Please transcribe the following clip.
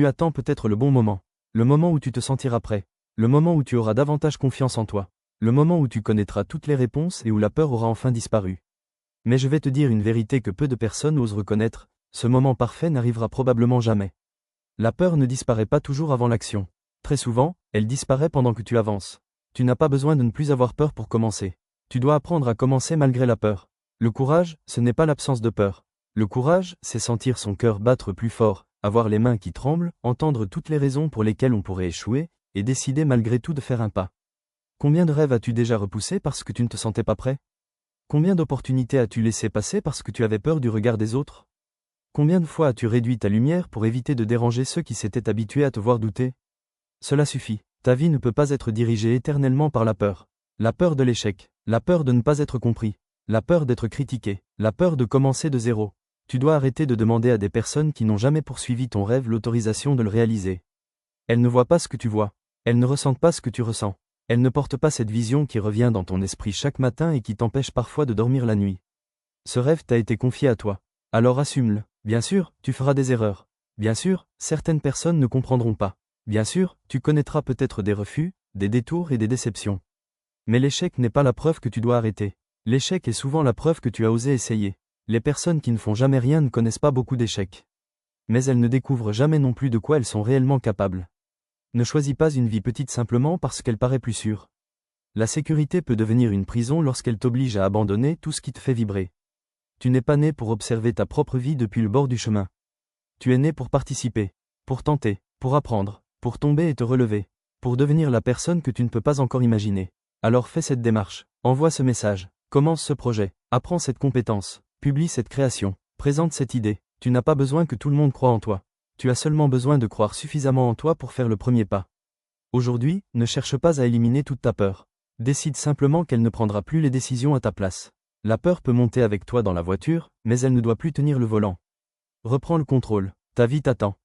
attends peut-être le bon moment. Le moment où tu te sentiras prêt. Le moment où tu auras davantage confiance en toi. Le moment où tu connaîtras toutes les réponses et où la peur aura enfin disparu. Mais je vais te dire une vérité que peu de personnes osent reconnaître, ce moment parfait n'arrivera probablement jamais. La peur ne disparaît pas toujours avant l'action. Très souvent, elle disparaît pendant que tu avances. Tu n'as pas besoin de ne plus avoir peur pour commencer. Tu dois apprendre à commencer malgré la peur. Le courage, ce n'est pas l'absence de peur. Le courage, c'est sentir son cœur battre plus fort, avoir les mains qui tremblent, entendre toutes les raisons pour lesquelles on pourrait échouer, et décider malgré tout de faire un pas. Combien de rêves as-tu déjà repoussés parce que tu ne te sentais pas prêt? Combien d'opportunités as-tu laissé passer parce que tu avais peur du regard des autres? Combien de fois as-tu réduit ta lumière pour éviter de déranger ceux qui s'étaient habitués à te voir douter? Cela suffit. Ta vie ne peut pas être dirigée éternellement par la peur. La peur de l'échec, la peur de ne pas être compris, la peur d'être critiqué, la peur de commencer de zéro. Tu dois arrêter de demander à des personnes qui n'ont jamais poursuivi ton rêve l'autorisation de le réaliser. Elles ne voient pas ce que tu vois. Elles ne ressentent pas ce que tu ressens. Elles ne portent pas cette vision qui revient dans ton esprit chaque matin et qui t'empêche parfois de dormir la nuit. Ce rêve t'a été confié à toi. Alors assume-le. Bien sûr, tu feras des erreurs. Bien sûr, certaines personnes ne comprendront pas. Bien sûr, tu connaîtras peut-être des refus, des détours et des déceptions. Mais l'échec n'est pas la preuve que tu dois arrêter. L'échec est souvent la preuve que tu as osé essayer. Les personnes qui ne font jamais rien ne connaissent pas beaucoup d'échecs. Mais elles ne découvrent jamais non plus de quoi elles sont réellement capables. Ne choisis pas une vie petite simplement parce qu'elle paraît plus sûre. La sécurité peut devenir une prison lorsqu'elle t'oblige à abandonner tout ce qui te fait vibrer. Tu n'es pas né pour observer ta propre vie depuis le bord du chemin. Tu es né pour participer, pour tenter, pour apprendre, pour tomber et te relever, pour devenir la personne que tu ne peux pas encore imaginer. Alors fais cette démarche, envoie ce message, commence ce projet, apprends cette compétence, publie cette création, présente cette idée. Tu n'as pas besoin que tout le monde croie en toi. Tu as seulement besoin de croire suffisamment en toi pour faire le premier pas. Aujourd'hui, ne cherche pas à éliminer toute ta peur. Décide simplement qu'elle ne prendra plus les décisions à ta place. La peur peut monter avec toi dans la voiture, mais elle ne doit plus tenir le volant. Reprends le contrôle. Ta vie t'attend.